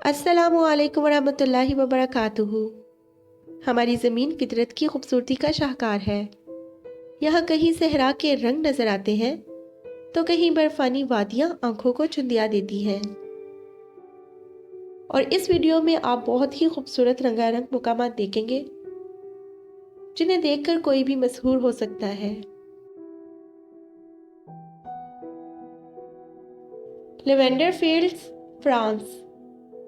अस्सलामु अलैकुम वरहमतुल्लाहि वबरकातुहू। हमारी ज़मीन फितरत की खूबसूरती का शाहकार है। यहाँ कहीं सहरा के रंग नज़र आते हैं तो कहीं बर्फानी वादियाँ आंखों को चुंदिया देती हैं। और इस वीडियो में आप बहुत ही खूबसूरत रंगारंग मुकामात देखेंगे जिन्हें देखकर कोई भी मशहूर हो सकता है। Lavender fields, France.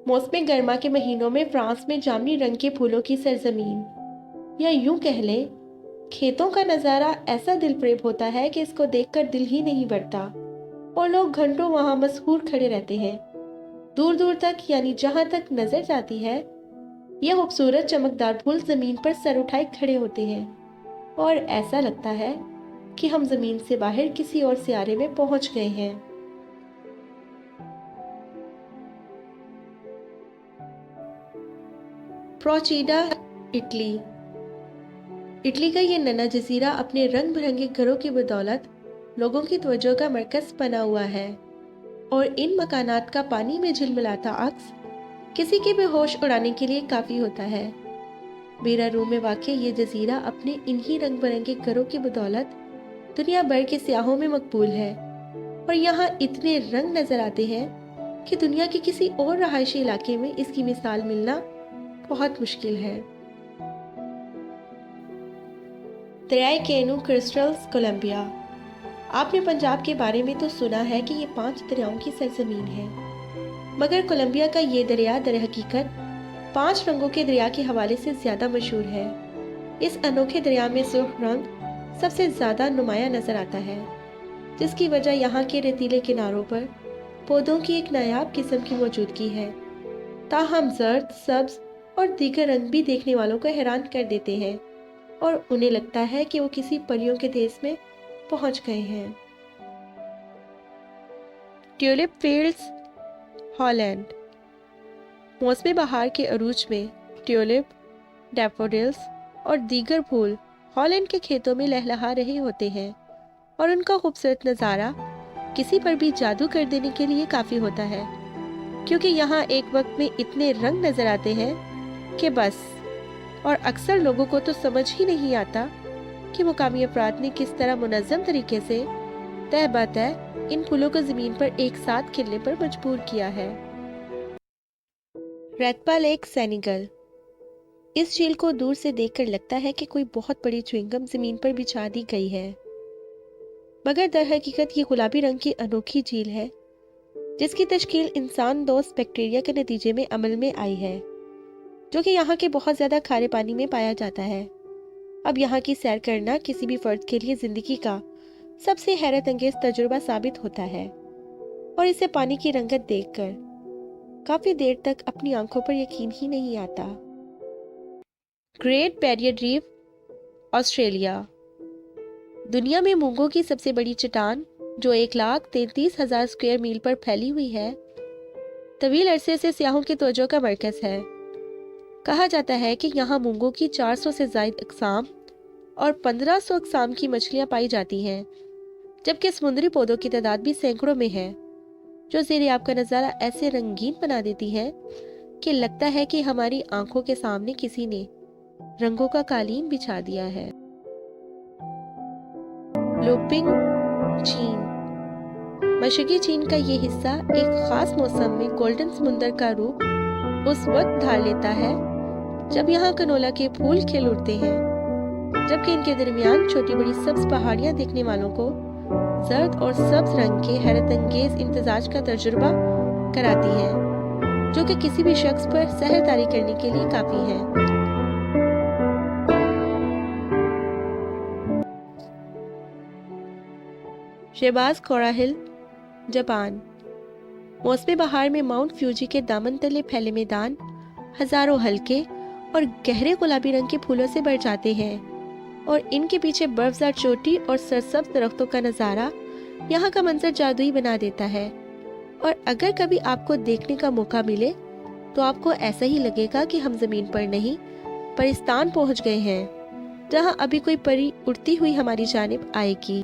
मौसम गर्मा के महीनों में फ्रांस में जामुनी रंग के फूलों की सरजमीन, या यूं कह लें खेतों का नज़ारा ऐसा दिलफरेब होता है कि इसको देखकर दिल ही नहीं भरता और लोग घंटों वहां मशहूर खड़े रहते हैं। दूर दूर तक, यानी जहां तक नजर जाती है, ये खूबसूरत चमकदार फूल जमीन पर सर उठाए खड़े होते हैं और ऐसा लगता है कि हम जमीन से बाहर किसी और सियारे में पहुंच गए हैं। प्रोचिडा, इटली। इटली का ये नन्हा जजीरा अपने रंग बिरंगे घरों की बदौलत लोगों की तवज्जो का मरकज बना हुआ है और इन मकानात का पानी में झिलमिलाता अक्स किसी के भी होश उड़ाने के लिए काफी होता है। बेरारू में वाक़ ये जजीरा अपने इन्हीं रंग बिरंगे घरों की बदौलत दुनिया भर के सियाहों में मकबूल है और यहाँ इतने रंग नजर आते हैं कि दुनिया के किसी और रहायशी इलाके में इसकी मिसाल मिलना बहुत मुश्किल है। दरियाए केनू क्रिस्टल्स, कोलंबिया। आपने पंजाब के बारे में तो सुना है कि ये 5 दरियाओं की सरजमीन है, मगर कोलंबिया का ये दरिया दर हकीकत 5 रंगों के दरिया के हवाले से ज्यादा मशहूर है। इस अनोखे दरिया में सुर्ख रंग सबसे ज्यादा नुमायां नजर आता है, जिसकी वजह यहाँ के रेतीले किनारों पर पौधों की एक नायाब किस्म की मौजूदगी है। ताहम जर्द, सब्ज और दीगर रंग भी देखने वालों को हैरान कर देते हैं और उन्हें लगता है कि वो किसी परियों के देश में पहुंच गए हैं। Tulip fields, Holland. मौसम बहार के अरूज में ट्यूलिप, डैफोडिल्स और दीगर फूल हॉलैंड के खेतों में लहलहा रहे होते हैं और उनका खूबसूरत नज़ारा किसी पर भी जादू कर देने के लिए काफ़ी होता है, क्योंकि यहाँ एक वक्त में इतने रंग नज़र आते हैं कि बस। और अक्सर लोगों को तो समझ ही नहीं आता कि मुकामी अफराद ने किस तरह मुनज़्ज़म तरीके से तह बतह इन फूलों को ज़मीन पर एक साथ खिलने पर मजबूर किया है। रेतपा लेक, सेनेगल। इस झील को दूर से देखकर लगता है कि कोई बहुत बड़ी च्युइंगम ज़मीन पर बिछा दी गई है, मगर दर हकीकत ये गुलाबी रंग की अनोखी झील है जिसकी तश्कील इंसान दोस्त बैक्टीरिया के नतीजे में अमल में आई है, जो कि यहाँ के बहुत ज़्यादा खारे पानी में पाया जाता है। अब यहाँ की सैर करना किसी भी फर्द के लिए ज़िंदगी का सबसे हैरत अंगेज तजुर्बा साबित होता है और इसे पानी की रंगत देखकर काफ़ी देर तक अपनी आंखों पर यकीन ही नहीं आता। Great barrier reef, Australia. दुनिया में मूंगों की सबसे बड़ी चट्टान, जो 1,33,000 स्क्वायर मील पर फैली हुई है, तवील अरसे से सियाहों की तवज्जो का मरकज़ है। कहा जाता है कि यहाँ मूंगों की 400 से ज़ायद अक़साम और 1500 अक़साम की मछलियाँ पाई जाती हैं, जबकि समुद्री पौधों की तादाद भी सैकड़ों में है, जो ज़ेरे आब का नज़ारा ऐसे रंगीन बना देती है कि लगता है कि हमारी आंखों के सामने किसी ने रंगों का कालीन बिछा दिया है। लुपिंग, चीन। मशरकी चीन का ये हिस्सा एक खास मौसम में गोल्डन समुंदर का रूप उस वक्त धार लेता है जब यहाँ कनोला के फूल खिल उठते हैं, जबकि इनके दरमियान छोटी बड़ी सब्ज पहाड़ियाँ देखने वालों को जर्द और सब्ज रंग के हैरत अंगेज इम्तिजाज का तजुर्बा कराती हैं, जो कि किसी भी शख्स पर सहरदारी करने के लिए काफ़ी है। शेबाज कोराहिल, जापान। मौसम बहार में माउंट फ्यूजी के दामन तले फैले मैदान हजारों हल्के और गहरे गुलाबी रंग के फूलों से भर जाते हैं और इनके पीछे बर्फदार चोटी और सरसब्ज दरख्तों का नज़ारा यहाँ का मंजर जादुई बना देता है। और अगर कभी आपको देखने का मौका मिले तो आपको ऐसा ही लगेगा कि हम ज़मीन पर नहीं परिस्तान पहुँच गए हैं, जहाँ अभी कोई परी उड़ती हुई हमारी जानिब आएगी।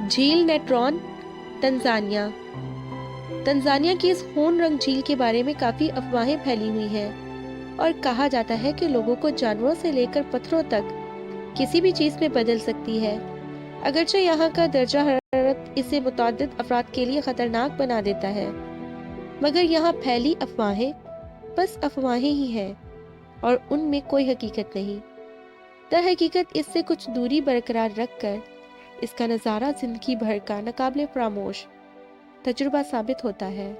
झील नेट्रॉन, تنزانیہ تنزانیہ کی اس خون رنگ جھیل کے بارے میں کافی افواہیں پھیلی ہوئی ہیں اور کہا جاتا ہے کہ لوگوں کو جانوروں سے لے کر پتھروں تک کسی بھی چیز میں بدل سکتی ہے۔ اگرچہ یہاں کا درجہ حرارت اسے متعدد افراد کے لیے خطرناک بنا دیتا ہے، مگر یہاں پھیلی افواہیں بس افواہیں ہی ہیں اور ان میں کوئی حقیقت نہیں۔ در حقیقت اس سے کچھ دوری برقرار رکھ کر اس کا نظارہ زندگی بھر کا ناقابل فراموش تجربہ ثابت ہوتا ہے۔